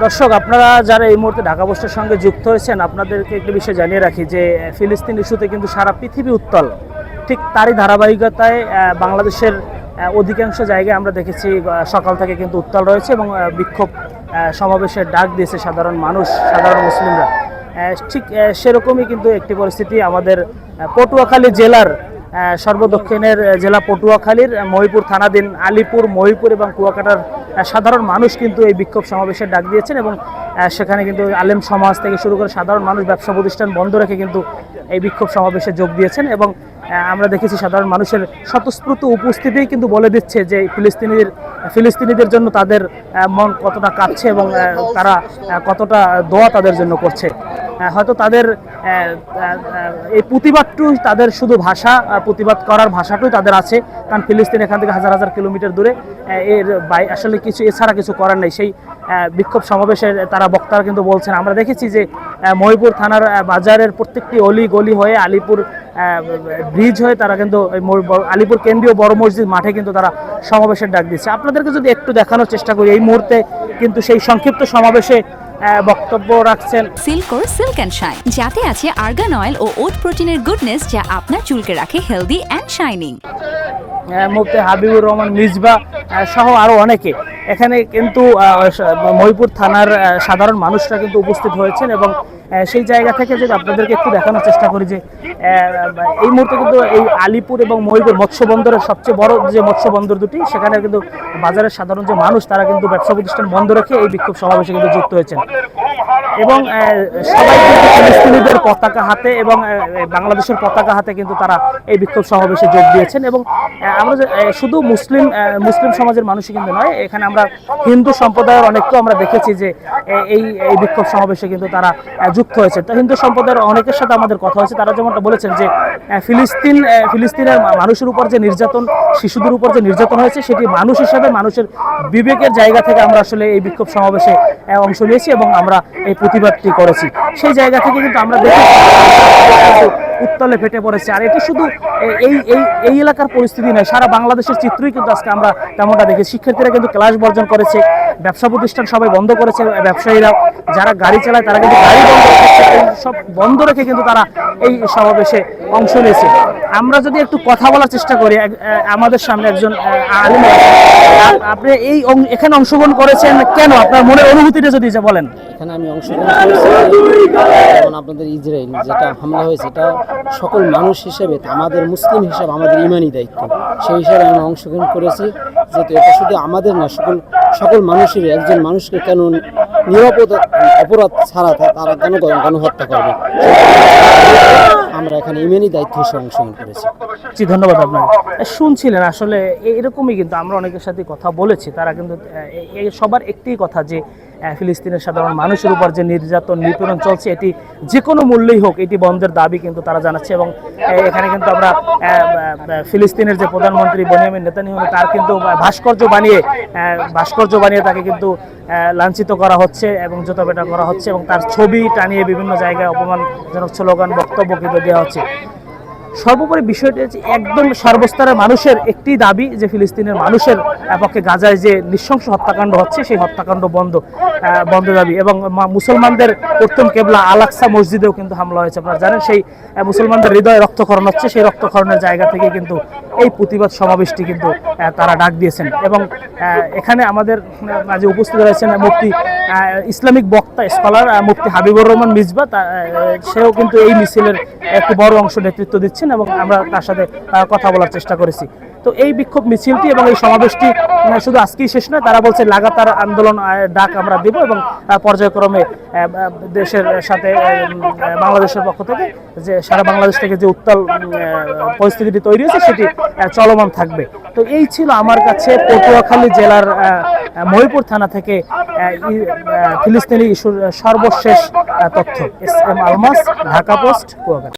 দর্শক, আপনারা যারা এই মুহূর্তে ঢাকা পোস্টের সঙ্গে যুক্ত হয়েছেন, আপনাদেরকে একটি বিষয় জানিয়ে রাখি যে ফিলিস্তিন ইস্যুতে কিন্তু সারা পৃথিবী উত্তাল। ঠিক তারই ধারাবাহিকতায় বাংলাদেশের অধিকাংশ জায়গায় আমরা দেখেছি সকাল থেকে কিন্তু উত্তাল রয়েছে এবং বিক্ষোভ সমাবেশের ডাক দিয়েছে সাধারণ মানুষ, সাধারণ মুসলিমরা। ঠিক সেরকমই কিন্তু একটি পরিস্থিতি আমাদের পটুয়াখালী জেলার সর্বদক্ষিণের জেলা পটুয়াখালীর মহিপুর থানাধীন আলীপুর, মহিপুর এবং কুয়াকাটার সাধারণ মানুষ কিন্তু এই বিক্ষোভ সমাবেশের ডাক দিয়েছেন এবং সেখানে কিন্তু আলেম সমাজ থেকে শুরু করে সাধারণ মানুষ ব্যবসা প্রতিষ্ঠান বন্ধ রেখে কিন্তু এই বিক্ষোভ সমাবেশে যোগ দিয়েছেন এবং আমরা দেখেছি সাধারণ মানুষের স্বতঃস্ফূর্ত উপস্থিতিই কিন্তু বলে দিচ্ছে যে ফিলিস্তিনিদের জন্য তাদের মন কতটা কাঁপছে এবং তারা কতটা দোয়া তাদের জন্য করছে। হয়তো তাদের এই প্রতিবাদটুই তাদের শুধু ভাষা, প্রতিবাদ করার ভাষাটুই তাদের আছে, কারণ ফিলিস্তিন এখান থেকে হাজার হাজার কিলোমিটার দূরে, এর আসলে কিছু এছাড়া কিছু করার নেই। সেই বিক্ষোভ সমাবেশে তারা বক্তারা কিন্তু বলছেন, আমরা দেখেছি যে মহিপুর থানার বাজারের প্রত্যেকটি অলি গলি হয়ে আলীপুর ব্রিজ হয়ে তারা কিন্তু আলীপুর কেন্দ্রীয় বড় মসজিদ মাঠে কিন্তু তারা সমাবেশের ডাক দিচ্ছে। আপনাদেরকে যদি একটু দেখানোর চেষ্টা করি, এই মুহূর্তে কিন্তু সেই সংক্ষিপ্ত সমাবেশে বক্তব্য রাখছেন সিল্কোর সিল্ক অ্যান্ড শাইন, যাতে আছে আর্গান অয়েল ও ওট প্রোটিনের গুডনেস, যা আপনার চুলকে রাখে হেলদি অ্যান্ড শাইনিং। মুফতি হাবিবুর রহমান মিজবা সহ আরও অনেকে এখানে কিন্তু মহিপুর থানার সাধারণ মানুষরা কিন্তু উপস্থিত হয়েছেন এবং সেই জায়গা থেকে যদি আপনাদেরকে একটু দেখানোর চেষ্টা করি যে এই মুহূর্তে কিন্তু এই আলীপুর এবং মহিপুর মৎস্য বন্দরের সবচেয়ে বড় যে মৎস্য বন্দর দুটি, সেখানে কিন্তু বাজারের সাধারণ যে মানুষ তারা কিন্তু ব্যবসা প্রতিষ্ঠান বন্ধ রেখে এই বিক্ষোভ সমাবেশে কিন্তু যুক্ত হয়েছেন এবং সবাই কিন্তু ফিলিস্তিনিদের পতাকা হাতে এবং বাংলাদেশের পতাকা হাতে কিন্তু তারা এই বিক্ষোভ সমাবেশে যোগ দিয়েছেন এবং আমরা শুধু মুসলিম সমাজের মানুষই কিন্তু নয়, এখানে আমরা হিন্দু সম্প্রদায়ের অনেককেও আমরা দেখেছি যে এই বিক্ষোভ সমাবেশে কিন্তু তারা যুক্ত হয়েছে। তো হিন্দু সম্প্রদায়ের অনেকের সাথে আমাদের কথা হয়েছে, তারা যেমনটা বলেছেন যে ফিলিস্তিনের মানুষের উপর যে নির্যাতন, শিশুদের উপর যে নির্যাতন হয়েছে, সেটি মানুষ হিসাবে মানুষের বিবেকের জায়গা থেকে আমরা আসলে এই বিক্ষোভ সমাবেশে অংশ নিয়েছি এবং আমরা এই প্রতিবাদটি করেছি। সেই জায়গা থেকে কিন্তু আমরা দেখেছি উত্তালে ফেটে পড়েছে। আর এটি শুধু এই এলাকার পরিস্থিতি নয়, সারা বাংলাদেশের চিত্রই কিন্তু আজকে আমরা তেমনটা দেখি। শিক্ষার্থীরা কিন্তু ক্লাস বর্জন করেছে, ব্যবসা প্রতিষ্ঠান সবাই বন্ধ করেছে, ব্যবসায়ীরা যারা গাড়ি চালায় তারা কিন্তু গাড়ি বন্ধ রেখেছে, সব বন্ধ রেখে কিন্তু তারা এই সমাবেশে অংশ নিয়েছে। আমরা যদি একটু কথা বলার চেষ্টা করি, আমাদের সামনে একজন আলিম, আপনি এখানে অংশগ্রহণ করেছেন কেন? আপনার মনের অনুভূতিটা যদি বলেন। এখানে আমি অংশগ্রহণ করেছি যেমন আপনাদের ইসরায়েল যেটা হামলা হয়েছে, এটা সকল মানুষ হিসেবে, আমাদের মুসলিম হিসাবে আমাদের ইমানি দায়িত্ব, সেই হিসাবে আমি অংশগ্রহণ করেছি। যেহেতু এটা শুধু আমাদের না, সকল মানুষের, একজন মানুষকে কেন নিরাপদ অপরাধ ছাড়া তারা কেন গণহত্যা করবে, আমরা এখানে ইমানি দায়িত্ব হিসেবে অংশগ্রহণ করেছি। জি, ধন্যবাদ। আপনাকে শুনছিলেন, আসলে এরকমই কিন্তু আমরা অনেকের সাথে কথা বলেছি, তারা কিন্তু সবার একটি কথা যে ফিলিস্তিনের সাধারণ মানুষের উপর যে নির্যাতন নিপীড়ন চলছে, এটি যে কোনো মূল্যেই হোক এটি বন্ধের দাবি কিন্তু তারা জানাচ্ছে এবং এখানে কিন্তু আমরা ফিলিস্তিনের যে প্রধানমন্ত্রী বেনিয়ামিন নেতানিয়াহু, তার কিন্তু ভাস্কর্য বানিয়ে তাকে কিন্তু লাঞ্ছিত করা হচ্ছে এবং জুতাপেটা করা হচ্ছে এবং তার ছবি টানিয়ে বিভিন্ন জায়গায় অপমানজনক স্লোগান, বক্তব্য কিন্তু দেওয়া হচ্ছে। সর্বোপরি বিষয়টি হচ্ছে একদম সর্বস্তরের মানুষের একটি দাবি যে ফিলিস্তিনের মানুষের পক্ষে গাজায় যে নৃশংস হত্যাকাণ্ড হচ্ছে, সেই হত্যাকাণ্ড বন্ধ দাবি এবং মুসলমানদের প্রথম কেবলা আল আকসা মসজিদেও কিন্তু হামলা হয়েছে। আপনারা জানেন, সেই মুসলমানদের হৃদয়ে রক্তক্ষরণ হচ্ছে, সেই রক্তক্ষরণের জায়গা থেকে কিন্তু এই প্রতিবাদ সমাবেশটি কিন্তু তারা ডাক দিয়েছেন এবং এখানে আমাদের মাঝে উপস্থিত রয়েছেন মুফতি, ইসলামিক বক্তা, স্কলার মুফতি হাবিবুর রহমান মিজবা, সেও কিন্তু এই মিছিলের একটি বড় অংশ নেতৃত্ব দিচ্ছেন এবং আমরা তার সাথে কথা বলার চেষ্টা করেছি। তো এই বিক্ষোভ মিছিলটি এবং এই সমাবেশটি শুধু আজকেই শেষ নয়, তারা বলছে লাগাতার আন্দোলন ডাক আমরা দেব এবং পর্যায়ক্রমে দেশের সাথে বাংলাদেশের পক্ষ থেকে যে সারা বাংলাদেশ থেকে যে উত্তাল পরিস্থিতিটি তৈরি হয়েছে সেটি চলমান থাকবে। তো এই ছিল আমার কাছে পটুয়াখালী জেলার মহিপুর থানা থেকে ফিলিস্তিনি ইস্যুর সর্বশেষ তথ্য। S M Almas, Dhaka post, Kuakata.